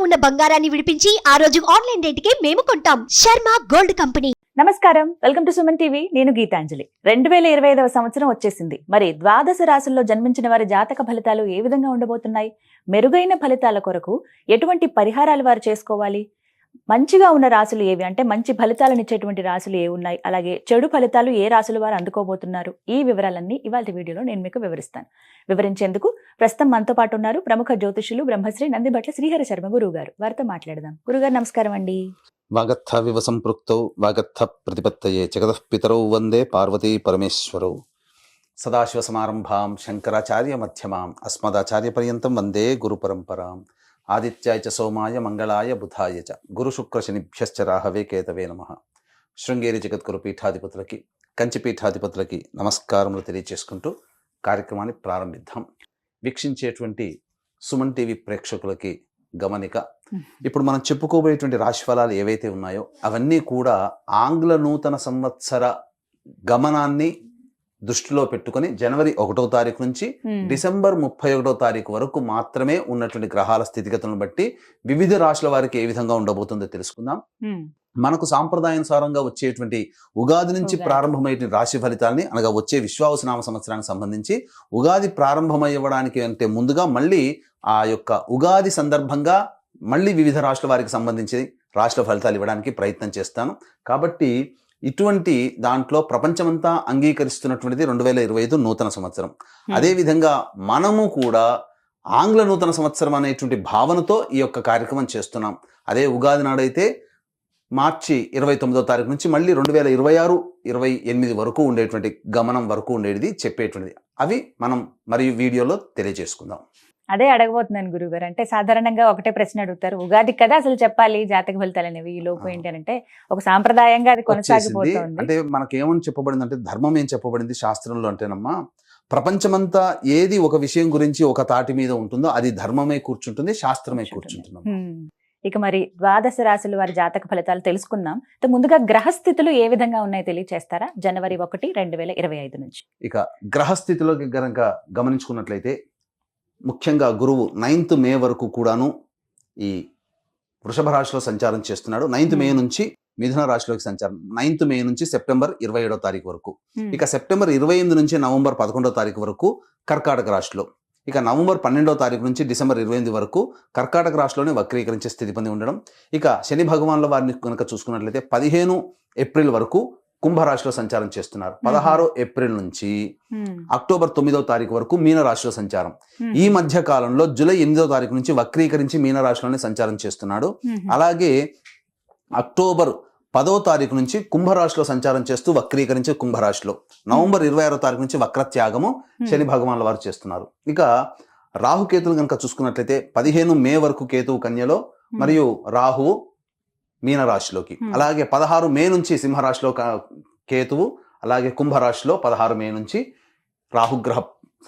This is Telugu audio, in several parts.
ఉన్న బంగారాన్ని విడిపించి ఆ రోజు ఆన్లైన్ రేటుకే మేము కొంటాం. Sharma gold company. నమస్కారం, వెల్కమ్ టు సుమన్ టీవీ. నేను గీతాంజలి. 2025వ సంవత్సరం వచ్చేసింది. మరి ద్వాదశ రాశుల్లో జన్మించిన వారి జాతక ఫలితాలు ఏ విధంగా ఉండబోతున్నాయి? మెరుగైన ఫలితాల కొరకు ఎటువంటి పరిహారాలు వారు చేసుకోవాలి? మంచిగా ఉన్న రాశులు ఏవి, అంటే మంచి ఫలితాలను ఇచ్చేటువంటి రాశులు ఏ ఉన్నాయి, అలాగే చెడు ఫలితాలు ఏ రాశులు వారు అందుకోబోతున్నారు, ఈ వివరాలన్నీ ఇవాళ వీడియోలో నేను మీకు వివరిస్తాను. వివరించేందుకు ప్రస్తుతం మనతో పాటు ఉన్నారు ప్రముఖ జ్యోతిషులు బ్రహ్మశ్రీ నందిబట్ల శ్రీహరి శర్మ గురువు గారు. వారితో మాట్లాడదాం. గురుగారు నమస్కారం అండి. వాగర్థ వివ సంపృక్తౌ వాగర్థ ప్రతిపత్తయే జగతః పితరౌ వందే పార్వతీ పరమేశ్వరౌ. సదాశివ సమారంభాం శంకరాచార్య మధ్యమాం అస్మదాచార్య పర్యంతం వందే గురు పరంపరాం. ఆదిత్యాయ చ సోమాయ మంగళాయ బుధాయ చ గురు శుక్ర శనిభ్యశ్చ రాహవే కేతవే నమః. శృంగేరి జగద్గురు పీఠాధిపతులకి, కంచి పీఠాధిపతులకి నమస్కారములు తెలియజేసుకుంటూ కార్యక్రమాన్ని ప్రారంభిద్దాం. వీక్షించేటువంటి సుమన్ టీవీ ప్రేక్షకులకి గమనిక, ఇప్పుడు మనం చెప్పుకోబోయేటువంటి రాశి ఫలాలు ఏవైతే ఉన్నాయో అవన్నీ కూడా ఆంగ్ల నూతన సంవత్సర గమనాన్ని దృష్టిలో పెట్టుకుని జనవరి 1వ తారీఖు నుంచి డిసెంబర్ 31వ తారీఖు వరకు మాత్రమే ఉన్నటువంటి గ్రహాల స్థితిగతులను బట్టి వివిధ రాశుల వారికి ఏ విధంగా ఉండబోతుందో తెలుసుకుందాం. మనకు సాంప్రదాయానుసారంగా వచ్చేటువంటి ఉగాది నుంచి ప్రారంభమయ్యే రాశి ఫలితాలని, అనగా వచ్చే విశ్వావసునామ సంవత్సరానికి సంబంధించి ఉగాది ప్రారంభమయ్యడానికి అంటే ముందుగా మళ్ళీ ఆ యొక్క ఉగాది సందర్భంగా మళ్ళీ వివిధ రాశుల వారికి సంబంధించి రాశుల ఫలితాలు ఇవ్వడానికి ప్రయత్నం చేస్తాను. కాబట్టి ఇటువంటి దాంట్లో ప్రపంచమంతా అంగీకరిస్తున్నటువంటిది 2025 నూతన సంవత్సరం. అదేవిధంగా మనము కూడా ఆంగ్ల నూతన సంవత్సరం అనేటువంటి భావనతో ఈ యొక్క కార్యక్రమం చేస్తున్నాం. అదే ఉగాది నాడైతే మార్చి 29వ తారీఖు నుంచి మళ్ళీ 2026-28 వరకు ఉండేటువంటి గమనం వరకు ఉండేది చెప్పేటువంటిది. అవి మనం మరియు వీడియోలో తెలియజేసుకుందాం. అదే అడగబోతున్నాను గురుగారు. అంటే సాధారణంగా ఒకటే ప్రశ్న అడుగుతారు, ఉగాది కదా అసలు చెప్పాలి జాతక ఫలితాలు అనేవి, ఈ లోపు ఏంటి అంటే ఒక సాంప్రదాయంగా అది కొనసాగిపోతుంది. అంటే మనకేమని చెప్పబడింది అంటే, ధర్మం ఏం చెప్పబడింది శాస్త్రంలో అంటేనమ్మా, ప్రపంచమంతా ఏది ఒక విషయం గురించి ఒక తాటి మీద ఉంటుందో అది ధర్మమే కూర్చుంటుంది, శాస్త్రమే కూర్చుంటున్నాం. ఇక మరి ద్వాదశ రాశుల వారి జాతక ఫలితాలు తెలుసుకుందాం. ముందుగా గ్రహస్థితులు ఏ విధంగా ఉన్నాయో తెలియచేస్తారా? జనవరి 1, 2025 నుంచి. ఇక గ్రహస్థితిలోకి గనక గమనించుకున్నట్లయితే ముఖ్యంగా గురువు 9th మే వరకు కూడాను ఈ వృషభ రాశిలో సంచారం చేస్తున్నాడు. 9th మే నుంచి మిథున రాశిలోకి సంచారం, 9th మే నుంచి సెప్టెంబర్ 27వ తారీఖు వరకు. ఇక సెప్టెంబర్ 28 నుంచి నవంబర్ 11వ తారీఖు వరకు కర్కాటక రాశిలో. ఇక నవంబర్ 12వ తారీఖు నుంచి డిసెంబర్ 28 వరకు కర్కాటక రాశిలోనే వక్రీకరించే స్థితి పొంది ఉండడం. ఇక శని భగవాన్ల వారిని కనుక చూసుకున్నట్లయితే 15 ఏప్రిల్ వరకు కుంభరాశిలో సంచారం చేస్తున్నారు. 16 ఏప్రిల్ నుంచి అక్టోబర్ 9వ తారీఖు వరకు మీనరాశిలో సంచారం. ఈ మధ్య కాలంలో జూలై 8వ తారీఖు నుంచి వక్రీకరించి మీనరాశిలోనే సంచారం చేస్తున్నాడు. అలాగే అక్టోబర్ 10వ తారీఖు నుంచి కుంభరాశిలో సంచారం చేస్తూ వక్రీకరించి కుంభరాశిలో, నవంబర్ 26వ తారీఖు నుంచి వక్రత్యాగము శని భగవాన్ల వారు చేస్తున్నారు. ఇక రాహుకేతులు కనుక చూసుకున్నట్లయితే 15 మే వరకు కేతువు కన్యలో మరియు రాహువు మీనరాశిలోకి, అలాగే 16 మే నుంచి సింహరాశిలో కేతువు, అలాగే కుంభరాశిలో 16 మే నుంచి రాహుగ్రహ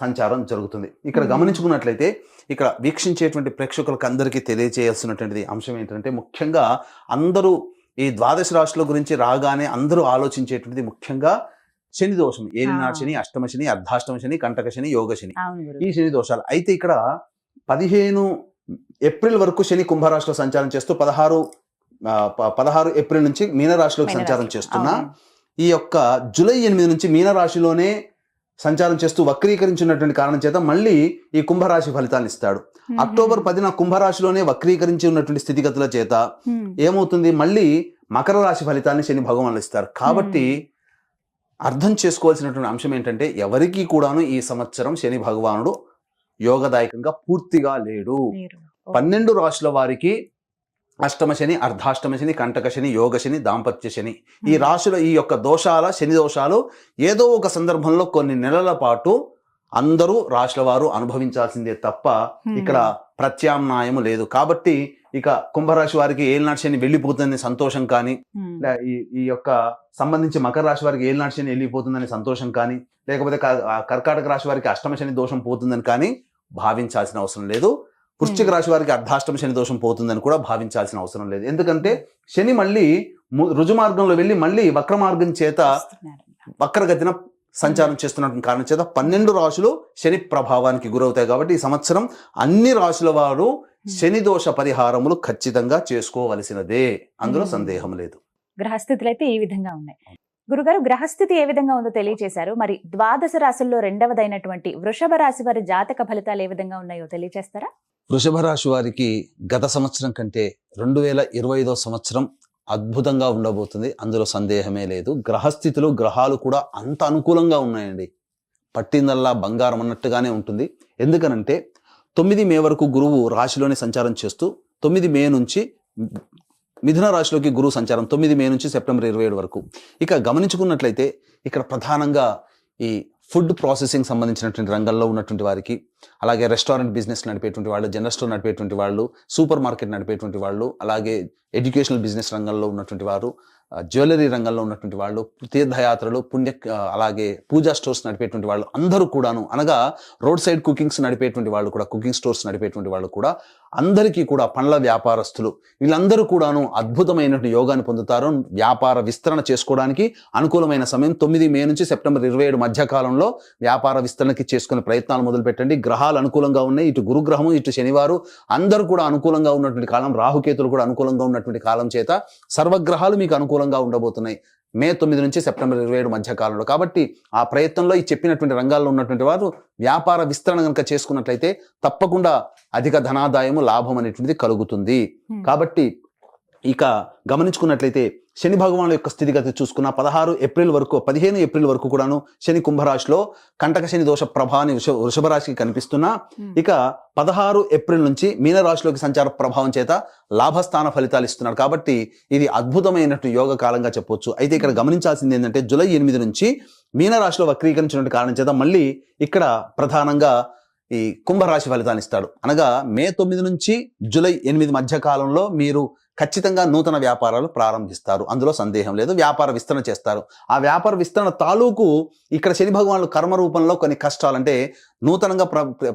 సంచారం జరుగుతుంది. ఇక్కడ గమనించుకున్నట్లయితే ఇక్కడ వీక్షించేటువంటి ప్రేక్షకులకు అందరికీ తెలియజేయాల్సినటువంటి అంశం ఏంటంటే, ముఖ్యంగా అందరూ ఈ ద్వాదశ రాశుల గురించి రాగానే అందరూ ఆలోచించేటువంటిది ముఖ్యంగా శని దోషం, ఏలినాడు శని, అష్టమ శని, అర్ధాష్టమ శని, కంటక శని, యోగ శని, ఈ శని దోషాలు. అయితే ఇక్కడ 15 ఏప్రిల్ వరకు శని కుంభరాశిలో సంచారం చేస్తూ 16 ఏప్రిల్ నుంచి మీనరాశిలోకి సంచారం చేస్తున్నా, ఈ యొక్క జూలై 8 నుంచి మీనరాశిలోనే సంచారం చేస్తూ వక్రీకరించినటువంటి కారణం చేత మళ్ళీ ఈ కుంభరాశి ఫలితాన్ని ఇస్తాడు. అక్టోబర్ 10న కుంభరాశిలోనే వక్రీకరించి ఉన్నటువంటి స్థితిగతుల చేత ఏమవుతుంది, మళ్ళీ మకర రాశి ఫలితాన్ని శని భగవానులు ఇస్తారు. కాబట్టి అర్థం చేసుకోవాల్సినటువంటి అంశం ఏంటంటే, ఎవరికి కూడాను ఈ సంవత్సరం శని భగవానుడు యోగదాయకంగా పూర్తిగా లేడు. 12 రాశుల వారికి అష్టమ శని, అర్ధాష్టమ శని, కంటక శని, యోగ శని, దాంపత్య శని, ఈ రాశుల ఈ యొక్క దోషాల శని దోషాలు ఏదో ఒక సందర్భంలో కొన్ని నెలల పాటు అందరూ రాశుల వారు అనుభవించాల్సిందే తప్ప ఇక్కడ ప్రత్యామ్నాయము లేదు. కాబట్టి ఇక కుంభరాశి వారికి ఏలినాటి శని వెళ్ళిపోతుందని సంతోషం కానీ, ఈ యొక్క సంబంధించి మకర రాశి వారికి ఏలినాటి శని వెళ్ళిపోతుందని సంతోషం కానీ, లేకపోతే కర్కాటక రాశి వారికి అష్టమ శని దోషం పోతుందని కానీ భావించాల్సిన అవసరం లేదు. వృశ్చిక రాశి వారికి అర్ధాష్టమ శని దోషం పోతుందని కూడా భావించాల్సిన అవసరం లేదు. ఎందుకంటే శని మళ్ళీ రుజు మార్గంలో వెళ్ళి మళ్ళీ వక్ర మార్గం చేత వక్రగతిన సంచారం చేస్తున్న కారణం చేత 12 రాశులు శని ప్రభావానికి గురవుతాయి. కాబట్టి ఈ సంవత్సరం అన్ని రాశుల వారు శని దోష పరిహారములు ఖచ్చితంగా చేసుకోవలసినదే, అందులో సందేహం లేదు. గ్రహస్థితులు అయితే ఈ విధంగా ఉన్నాయి. గురుగారు, గ్రహస్థితి ఏ విధంగా ఉందో తెలియజేశారు. మరి ద్వాదశ రాశుల్లో రెండవదైనటువంటి వృషభ రాశి వారి జాతక ఫలితాలు ఏ విధంగా ఉన్నాయో తెలియజేస్తారా? వృషభ రాశి వారికి గత సంవత్సరం కంటే 2025 సంవత్సరం అద్భుతంగా ఉండబోతుంది, అందులో సందేహమే లేదు. గ్రహస్థితులు గ్రహాలు కూడా అంత అనుకూలంగా ఉన్నాయండి. పట్టిందల్లా బంగారం అన్నట్టుగానే ఉంటుంది. ఎందుకనంటే 9 మే వరకు గురువు రాశిలోనే సంచారం చేస్తూ 9 మే నుంచి మిథున రాశిలోకి గురువు సంచారం 9 మే నుంచి సెప్టెంబర్ 27 వరకు. ఇక గమనించుకున్నట్లయితే ఇక్కడ ప్రధానంగా ఈ ఫుడ్ ప్రాసెసింగ్ సంబంధించినటువంటి రంగంలో ఉన్నటువంటి వారికి, అలాగే రెస్టారెంట్ బిజినెస్ నడిపేటువంటి వాళ్ళు, జనరల్ స్టోర్ నడిపేటువంటి వాళ్ళు, సూపర్ మార్కెట్ నడిపేటువంటి వాళ్ళు, అలాగే ఎడ్యుకేషనల్ బిజినెస్ రంగంలో ఉన్నటువంటి వారు, జ్యువెలరీ రంగంలో ఉన్నటువంటి వాళ్ళు, తీర్థయాత్రలు, అలాగే పూజా స్టోర్స్ నడిపేటువంటి వాళ్ళు అందరూ కూడాను, అనగా రోడ్ సైడ్ కుకింగ్స్ నడిపేటువంటి వాళ్ళు కూడా, కుకింగ్ స్టోర్స్ నడిపేటువంటి వాళ్ళు కూడా, అందరికీ కూడా, పండ్ల వ్యాపారస్తులు వీళ్ళందరూ కూడాను అద్భుతమైనటువంటి యోగాన్ని పొందుతారు. వ్యాపార విస్తరణ చేసుకోవడానికి అనుకూలమైన సమయం 9 మే నుంచి సెప్టెంబర్ 27 మధ్య కాలంలో వ్యాపార విస్తరణకి చేసుకునే ప్రయత్నాలు మొదలు పెట్టండి. గ్రహాలు అనుకూలంగా ఉన్నాయి. ఇటు గురుగ్రహము, ఇటు శనివారు అందరూ కూడా అనుకూలంగా ఉన్నటువంటి కాలం, రాహుకేతులు కూడా అనుకూలంగా ఉన్నటువంటి కాలం చేత సర్వగ్రహాలు మీకు అనుకూలంగా ఉండబోతున్నాయి మే 9 నుంచి సెప్టెంబర్ 27 మధ్య కాలంలో. కాబట్టి ఆ ప్రయత్నంలో ఈ చెప్పినటువంటి రంగాల్లో ఉన్నటువంటి వారు వ్యాపార విస్తరణ కనుక చేసుకున్నట్లయితే తప్పకుండా అధిక ధనాదాయము, లాభం అనేటువంటిది కలుగుతుంది. కాబట్టి ఇక గమనించుకున్నట్లయితే శని భగవానుల యొక్క స్థితిగతి చూసుకున్న 15 ఏప్రిల్ వరకు కూడాను శని కుంభరాశిలో కంటక శని దోష ప్రభావాన్ని వృషభ రాశికి కనిపిస్తున్నా, ఇక 16 ఏప్రిల్ నుంచి మీనరాశిలోకి సంచార ప్రభావం చేత లాభస్థాన ఫలితాలు ఇస్తున్నాడు. కాబట్టి ఇది అద్భుతమైనటువంటి యోగ కాలంగా చెప్పొచ్చు. అయితే ఇక్కడ గమనించాల్సింది ఏంటంటే జూలై 8 నుంచి మీనరాశిలో వక్రీకరించినటువంటి కారణం చేత మళ్ళీ ఇక్కడ ప్రధానంగా ఈ కుంభరాశి ఫలితాన్ని ఇస్తాడు. అనగా మే 9 నుంచి జూలై 8 మధ్య కాలంలో మీరు ఖచ్చితంగా నూతన వ్యాపారాలు ప్రారంభిస్తారు, అందులో సందేహం లేదు. వ్యాపార విస్తరణ చేస్తారు. ఆ వ్యాపార విస్తరణ తాలూకు ఇక్కడ శని భగవానులు కర్మ రూపంలో కొన్ని కష్టాలు, అంటే నూతనంగా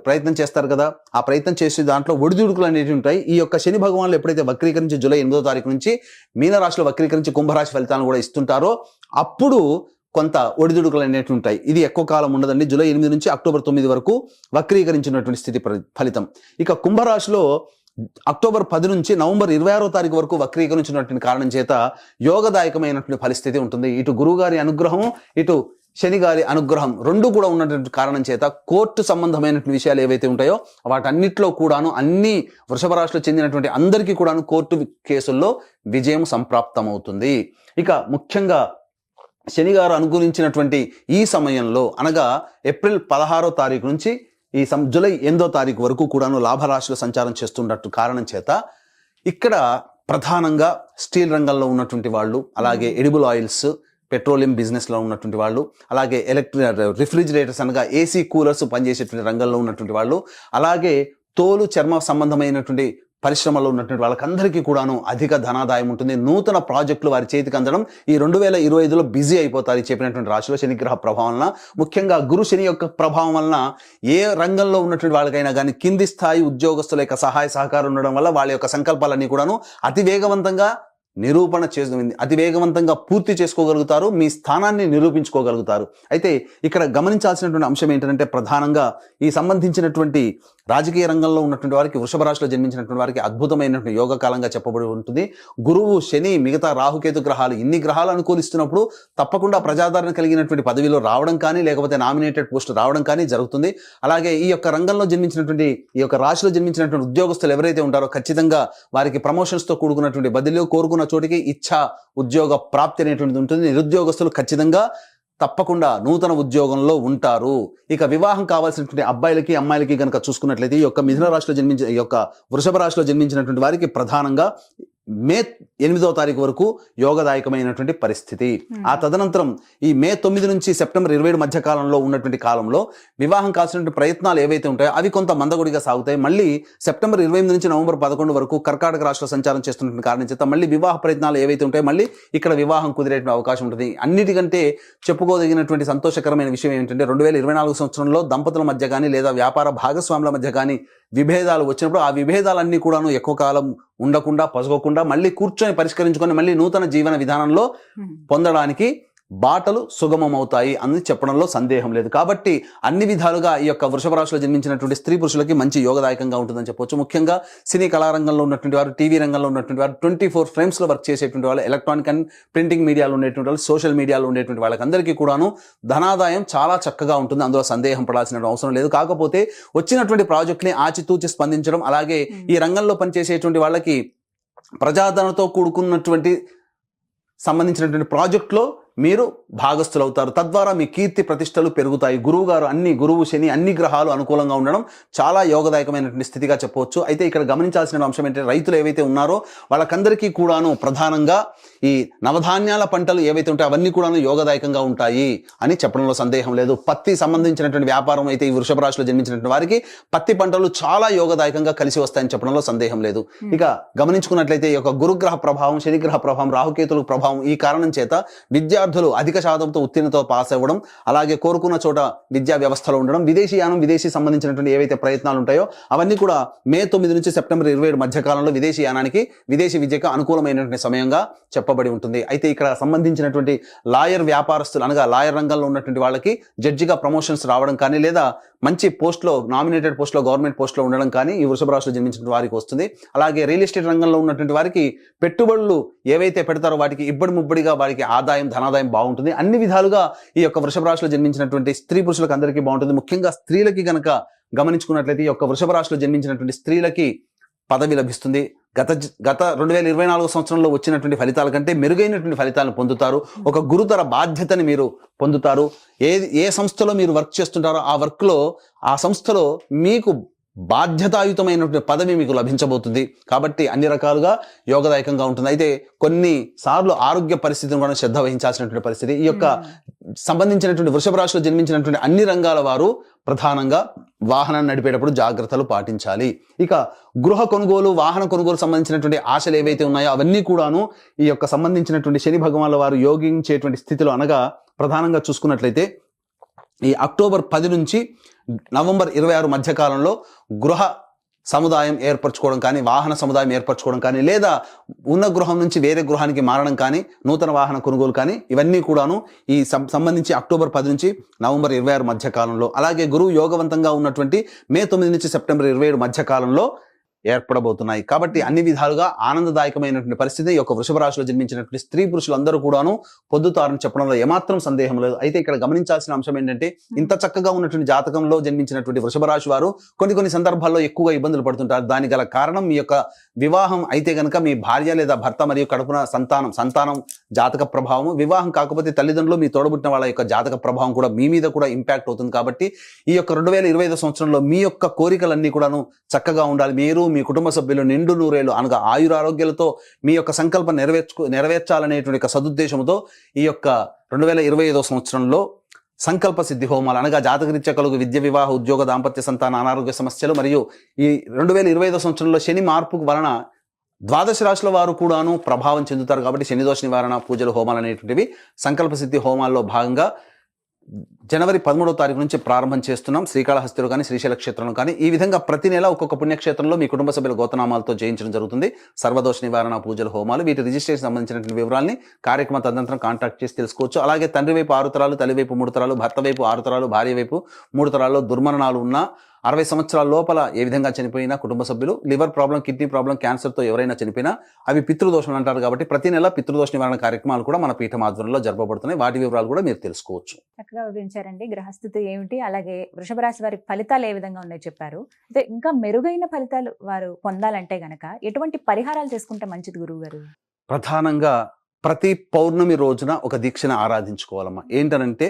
ప్రయత్నం చేస్తారు కదా, ఆ ప్రయత్నం చేసే దాంట్లో ఒడిదుడుకులు అనేవి ఉంటాయి. ఈ యొక్క శని భగవానులు ఎప్పుడైతే వక్రీకరించి జూలై 8వ తారీఖు నుంచి మీనరాశిలో వక్రీకరించి కుంభరాశి ఫలితాలను కూడా ఇస్తుంటారో అప్పుడు కొంత ఒడిదుడుకులు అనేవి ఉంటాయి. ఇది ఎక్కువ కాలం ఉండదండి. జూలై 8 నుంచి అక్టోబర్ 9 వరకు వక్రీకరించినటువంటి స్థితి ఫలితం. ఇక కుంభరాశిలో అక్టోబర్ 10 నుంచి నవంబర్ 26వ తారీఖు వరకు వక్రీకరించినటువంటి కారణం చేత యోగదాయకమైనటువంటి పరిస్థితి ఉంటుంది. ఇటు గురువు గారి అనుగ్రహం, ఇటు శని గారి అనుగ్రహం రెండు కూడా ఉన్నటువంటి కారణం చేత కోర్టు సంబంధమైనటువంటి విషయాలు ఏవైతే ఉంటాయో వాటన్నిటిలో కూడాను అన్ని వృషభ రాశిలో చెందినటువంటి అందరికీ కూడాను కోర్టు కేసుల్లో విజయం సంప్రాప్తమవుతుంది. ఇక ముఖ్యంగా శని గారు అనుకూలించినటువంటి ఈ సమయంలో, అనగా ఏప్రిల్ 16వ తారీఖు నుంచి ఈ జూలై 8వ తారీఖు వరకు కూడాను లాభరాశిలో సంచారం చేస్తున్నట్టు కారణం చేత ఇక్కడ ప్రధానంగా స్టీల్ రంగంలో ఉన్నటువంటి వాళ్ళు, అలాగే ఎడిబుల్ ఆయిల్స్, పెట్రోలియం బిజినెస్లో ఉన్నటువంటి వాళ్ళు, అలాగే రిఫ్రిజిరేటర్స్ అనగా ఏసీ కూలర్స్ పనిచేసేటువంటి రంగంలో ఉన్నటువంటి వాళ్ళు, అలాగే తోలు చర్మ సంబంధమైనటువంటి పరిశ్రమలో ఉన్నటువంటి వాళ్ళకందరికీ కూడాను అధిక ధనాదాయం ఉంటుంది. నూతన ప్రాజెక్టులు వారి చేతికి అందడం ఈ 2025లో బిజీ అయిపోతారు. చెప్పినటువంటి రాశిలో శనిగ్రహ ప్రభావం వలన, ముఖ్యంగా గురు శని యొక్క ప్రభావం వలన ఏ రంగంలో ఉన్నటువంటి వాళ్ళకైనా కానీ కింది స్థాయి ఉద్యోగస్తుల యొక్క సహాయ సహకారం ఉండడం వల్ల వాళ్ళ యొక్క సంకల్పాలన్నీ కూడాను అతి వేగవంతంగా అతి వేగవంతంగా పూర్తి చేసుకోగలుగుతారు, మీ స్థానాన్ని నిరూపించుకోగలుగుతారు. అయితే ఇక్కడ గమనించాల్సినటువంటి అంశం ఏంటంటే ప్రధానంగా ఈ సంబంధించినటువంటి రాజకీయ రంగంలో ఉన్నటువంటి వారికి, వృషభ రాశిలో జన్మించినటువంటి వారికి అద్భుతమైనటువంటి యోగ కాలంగా చెప్పబడి ఉంటుంది. గురువు, శని, మిగతా రాహుకేతు గ్రహాలు ఇన్ని గ్రహాలు అనుకూలిస్తున్నప్పుడు తప్పకుండా ప్రజాదరణ కలిగినటువంటి పదవిలో రావడం కానీ, లేకపోతే నామినేటెడ్ పోస్ట్ రావడం కానీ జరుగుతుంది. అలాగే ఈ యొక్క రంగంలో జన్మించినటువంటి, ఈ యొక్క రాశిలో జన్మించినటువంటి ఉద్యోగస్తులు ఎవరైతే ఉంటారో ఖచ్చితంగా వారికి ప్రమోషన్స్తో కూడుకున్నటువంటి బదిలీలో కోరుకున్న చోటికి ఇచ్చా ఉద్యోగ ప్రాప్తి అనేటువంటిది ఉంటుంది. నిరుద్యోగస్తులు ఖచ్చితంగా తప్పకుండా నూతన ఉద్యోగంలో ఉంటారు. ఇక వివాహం కావాల్సినటువంటి అబ్బాయిలకి, అమ్మాయిలకి కనుక చూసుకున్నట్లయితే ఈ యొక్క మిథున రాశిలో జన్మించిన, ఈ యొక్క వృషభ రాశిలో జన్మించినటువంటి వారికి ప్రధానంగా మే 8వ తారీఖు వరకు యోగదాయకమైనటువంటి పరిస్థితి. ఆ తదనంతరం ఈ మే 9 నుంచి సెప్టెంబర్ 27 మధ్య కాలంలో ఉన్నటువంటి కాలంలో వివాహం కావాల్సినటువంటి ప్రయత్నాలు ఏవైతే ఉంటాయో అవి కొంత మందకొడిగా సాగుతాయి. మళ్ళీ సెప్టెంబర్ 28 నుంచి నవంబర్ 11 వరకు కర్కాటక రాశిలో సంచారం చేస్తున్నటువంటి కారణం చేత మళ్ళీ వివాహ ప్రయత్నాలు ఏవైతే ఉంటాయో మళ్ళీ ఇక్కడ వివాహం కుదిరేటువంటి అవకాశం ఉంటుంది. అన్నిటికంటే చెప్పుకోదగినటువంటి సంతోషకరమైన విషయం ఏంటంటే 2024 సంవత్సరంలో దంపతుల మధ్య కానీ లేదా వ్యాపార భాగస్వాముల మధ్య కానీ విభేదాలు వచ్చినప్పుడు ఆ విభేదాలన్నీ కూడాను ఎక్కువ కాలం ఉండకుండా, పసుకోకుండా మళ్ళీ కూర్చొని పరిష్కరించుకొని మళ్ళీ నూతన జీవన విధానంలో పొందడానికి బాటలు సుగమమవుతాయి అని చెప్పడంలో సందేహం లేదు. కాబట్టి అన్ని విధాలుగా ఈ యొక్క వృషభ రాశిలో జన్మించినటువంటి స్త్రీ పురుషులకి మంచి యోగదాయకంగా ఉంటుందని చెప్పొచ్చు. ముఖ్యంగా సినీ కళారంగంలో ఉన్నటువంటి వారు, టీవీ రంగంలో ఉన్నటువంటి వారు, 24 ఫ్రేమ్స్లో వర్క్ చేసేటువంటి వాళ్ళు, ఎలక్ట్రానిక్ అండ్ ప్రింటింగ్ మీడియాలో ఉండేటువంటి వాళ్ళు, సోషల్ మీడియాలో ఉండేటువంటి వాళ్ళకందరికీ కూడాను ధనాదాయం చాలా చక్కగా ఉంటుంది. అందులో సందేహం పడాల్సిన అవసరం లేదు. కాకపోతే వచ్చినటువంటి ప్రాజెక్ట్ని ఆచితూచి స్పందించడం, అలాగే ఈ రంగంలో పనిచేసేటువంటి వాళ్ళకి ప్రజాదరణతో కూడుకున్నటువంటి సంబంధించినటువంటి ప్రాజెక్టులో మీరు భాగస్థులు అవుతారు. తద్వారా మీ కీర్తి ప్రతిష్టలు పెరుగుతాయి. గురువు శని అన్ని గ్రహాలు అనుకూలంగా ఉండడం చాలా యోగదాయకమైనటువంటి స్థితిగా చెప్పవచ్చు. అయితే ఇక్కడ గమనించాల్సిన అంశం ఏంటంటే రైతులు ఏవైతే ఉన్నారో వాళ్ళకందరికీ కూడాను ప్రధానంగా ఈ నవధాన్యాల పంటలు ఏవైతే ఉంటాయో అవన్నీ కూడాను యోగదాయకంగా ఉంటాయి అని చెప్పడంలో సందేహం లేదు. పత్తి సంబంధించినటువంటి వ్యాపారం అయితే ఈ వృషభ రాశిలో జన్మించినటువంటి వారికి పత్తి పంటలు చాలా యోగదాయకంగా కలిసి వస్తాయని చెప్పడంలో సందేహం లేదు. ఇక గమనించుకున్నట్లయితే ఈ యొక్క గురుగ్రహ ప్రభావం, శనిగ్రహ ప్రభావం, రాహుకేతుల ప్రభావం ఈ కారణం చేత విద్యార్థులు అధిక శాతంతో ఉత్తీర్ణతో పాస్ అవ్వడం, అలాగే కోరుకున్న చోట విద్యా వ్యవస్థలో ఉండడం, విదేశీయానం, విదేశీ సంబంధించినటువంటి ఏవైతే ప్రయత్నాలు ఉంటాయో అవన్నీ కూడా మే 9 నుంచి సెప్టెంబర్ 27 మధ్య కాలంలో విదేశీయానానికి, విదేశీ విద్యకు అనుకూలమైనటువంటి సమయంగా చెప్పబడి ఉంటుంది. అయితే ఇక్కడ సంబంధించినటువంటి లాయర్ వ్యాపారస్తులు అనగా లాయర్ రంగంలో ఉన్నటువంటి వాళ్ళకి జడ్జిగా ప్రమోషన్స్ రావడం కానీ, లేదా మంచి పోస్ట్లో, నామినేటెడ్ పోస్ట్లో, గవర్నమెంట్ పోస్ట్లో ఉండడం కానీ ఈ వృషభ రాశిలో జన్మించిన వారికి వస్తుంది. అలాగే రియల్ ఎస్టేట్ రంగంలో ఉన్నటువంటి వారికి పెట్టుబడులు ఏవైతే పెడతారో వాటికి ఇబ్బడి ముబ్బడిగా వారికి ధనాదాయం బాగుంటుంది. అన్ని విధాలుగా ఈ యొక్క వృషభ రాశిలో జన్మించినటువంటి స్త్రీ పురుషులకు అందరికీ బాగుంటుంది. ముఖ్యంగా స్త్రీలకి గనక గమనించుకున్నట్లయితే ఈ యొక్క వృషభ రాశిలో జన్మించినటువంటి స్త్రీలకి పదవి లభిస్తుంది. గత 2024 సంవత్సరంలో వచ్చినటువంటి ఫలితాల కంటే మెరుగైనటువంటి ఫలితాలను పొందుతారు. ఒక గురుతర బాధ్యతని మీరు పొందుతారు. ఏ సంస్థలో మీరు వర్క్ చేస్తుంటారో ఆ వర్క్లో, ఆ సంస్థలో మీకు బాధ్యతాయుతమైనటువంటి పదవి మీకు లభించబోతుంది. కాబట్టి అన్ని రకాలుగా యోగదాయకంగా ఉంటుంది. అయితే కొన్నిసార్లు ఆరోగ్య పరిస్థితిని కూడా శ్రద్ధ వహించాల్సినటువంటి పరిస్థితి. ఈ యొక్క సంబంధించినటువంటి వృషభ రాశిలో జన్మించినటువంటి అన్ని రంగాల వారు ప్రధానంగా వాహనాన్ని నడిపేటప్పుడు జాగ్రత్తలు పాటించాలి. ఇక గృహ కొనుగోలు, వాహన కొనుగోలు సంబంధించినటువంటి ఆశలు ఏవైతే ఉన్నాయో అవన్నీ కూడాను ఈ యొక్క సంబంధించినటువంటి శని భగవానుల వారు యోగించేటువంటి స్థితిలో, అనగా ప్రధానంగా చూసుకున్నట్లయితే ఈ అక్టోబర్ 10 నుంచి నవంబర్ 26 మధ్యకాలంలో గృహ సముదాయం ఏర్పరచుకోవడం కానీ, వాహన సముదాయం ఏర్పరచుకోవడం కానీ, లేదా ఉన్న గృహం నుంచి వేరే గృహానికి మారడం కానీ, నూతన వాహన కొనుగోలు కానీ ఇవన్నీ కూడాను ఈ సంబంధించి అక్టోబర్ 10 నుంచి నవంబర్ 26 మధ్యకాలంలో, అలాగే గురువు యోగవంతంగా ఉన్నటువంటి మే 9 నుంచి సెప్టెంబర్ 27 మధ్యకాలంలో ఏర్పడబోతున్నాయి. కాబట్టి అన్ని విధాలుగా ఆనందదాయకమైనటువంటి పరిస్థితి ఈ యొక్క వృషభ రాశిలో జన్మించినటువంటి స్త్రీ పురుషులందరూ కూడాను పొందుతారని చెప్పడంలో ఏమాత్రం సందేహం లేదు. అయితే ఇక్కడ గమనించాల్సిన అంశం ఏంటంటే ఇంత చక్కగా ఉన్నటువంటి జాతకంలో జన్మించినటువంటి వృషభ రాశి వారు కొన్ని సందర్భాల్లో ఎక్కువగా ఇబ్బందులు పడుతుంటారు. దానికి గల కారణం మీ యొక్క వివాహం అయితే కనుక మీ భార్య లేదా భర్త మరియు కడుపున సంతానం జాతక ప్రభావం, వివాహం కాకపోతే తల్లిదండ్రులు, మీ తోడబుట్టిన వాళ్ళ యొక్క జాతక ప్రభావం కూడా మీ మీద కూడా ఇంపాక్ట్ అవుతుంది. కాబట్టి ఈ యొక్క 2025 సంవత్సరంలో మీ యొక్క కోరికలన్నీ కూడాను చక్కగా ఉండాలి. మీరు, మీ కుటుంబ సభ్యులు నిండు నూరేలు అనగా ఆయురారోగ్యాలతో మీ యొక్క సంకల్పం నెరవేర్చాలనేటువంటి ఒక సదుద్దేశంతో ఈ యొక్క 2025 సంవత్సరంలో సంకల్ప సిద్ధి హోమాలు అనగా జాతకరీత్యా కలుగు విద్య, వివాహ, ఉద్యోగ, దాంపత్య, సంతాన, అనారోగ్య సమస్యలు మరియు ఈ 2025 సంవత్సరంలో శని మార్పు వలన ద్వాదశ రాశుల వారు కూడాను ప్రభావం చెందుతారు. కాబట్టి శని దోష నివారణ పూజలు, హోమాలు అనేటువంటివి సంకల్ప సిద్ధి హోమాల్లో భాగంగా జనవరి 13వ తారీఖు నుంచి ప్రారంభం చేస్తున్నాం. శ్రీకాళహస్తిలో కానీ, శ్రీశైల క్షేత్రంలో కానీ ఈ విధంగా ప్రతి నెల ఒక్కొక్క పుణ్యక్షేత్రంలో మీ కుటుంబ సభ్యుల గోతనామాలతో చేయించడం జరుగుతుంది. సర్వదోష నివారణ పూజలు, హోమాలు, వీటి రిజిస్ట్రేషన్ సంబంధించినటువంటి వివరాలని కార్యక్రమ తదనంతరం కాంటాక్ట్ చేసి తెలుసుకోవచ్చు. అలాగే తండ్రి వైపు 6 తరాలు, తల్లి వైపు 3 తరాలు, భర్త వైపు 6 తరాలు, భార్య వైపు 3 తరాల్లో దుర్మరణాలు ఉన్న 60 సంవత్సరాల లోపల ఏ విధంగా చనిపోయినా కుటుంబ సభ్యులు, లివర్ ప్రాబ్లం, కిడ్నీ ప్రాబ్లం, క్యాన్సర్తో ఎవరైనా చనిపోయినా అవి పితృదోషం అంటారు. కాబట్టి ప్రతి నెల పితృదోష నివారణ కార్యక్రమాలు కూడా మన పీఠం ఆధ్వర్యంలో జరపబడుతున్నాయి. వాటి వివరాలు కూడా మీరు తెలుసుకోవచ్చు. చక్కగా వివరించారండి. గ్రహస్థితి ఏమిటి, అలాగే వృషభ రాశి వారి ఫలితాలు ఏ విధంగా ఉన్నాయో చెప్పారు. అయితే ఇంకా మెరుగైన ఫలితాలు వారు పొందాలంటే గనక ఎటువంటి పరిహారాలు చేసుకుంటే మంచిది గురువు గారు? ప్రధానంగా ప్రతి పౌర్ణమి రోజున ఒక దీక్షను ఆరాధించుకోవాలమ్మా. ఏంటనంటే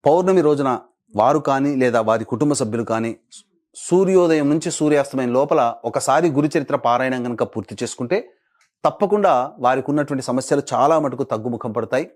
పౌర్ణమి రోజున వారు కానీ లేదా వారి కుటుంబ సభ్యులు కానీ సూర్యోదయం నుంచి సూర్యాస్తమయం లోపల ఒకసారి గురుచరిత్ర పారాయణం కనుక పూర్తి చేసుకుంటే తప్పకుండా వారికి ఉన్నటువంటి సమస్యలు చాలా మటుకు తగ్గుముఖం పడతాయి.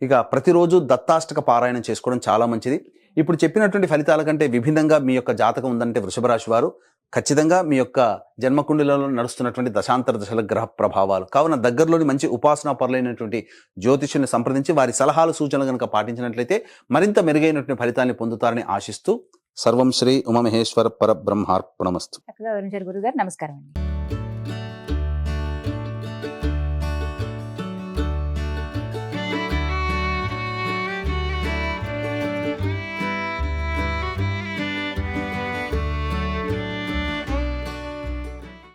ఇక ప్రతిరోజు దత్తాష్టక పారాయణం చేసుకోవడం చాలా మంచిది. ఇప్పుడు చెప్పినటువంటి ఫలితాల కంటే విభిన్నంగా మీ యొక్క జాతకం ఉందంటే వృషభ రాశి వారు ఖచ్చితంగా మీ యొక్క జన్మకుండలిలో నడుస్తున్నటువంటి దశాంతర దశల గ్రహ ప్రభావాలు కావున దగ్గరలోని మంచి ఉపాసనా పరులైనటువంటి జ్యోతిష్యుని సంప్రదించి వారి సలహాలు, సూచనలు కనుక పాటించినట్లయితే మరింత మెరుగైనటువంటి ఫలితాన్ని పొందుతారని ఆశిస్తూ సర్వం శ్రీ ఉమామహేశ్వర పరబ్రహ్మార్పణమస్తు. చక్కగా వివరించారు గురుగారు. నమస్కారం అండి.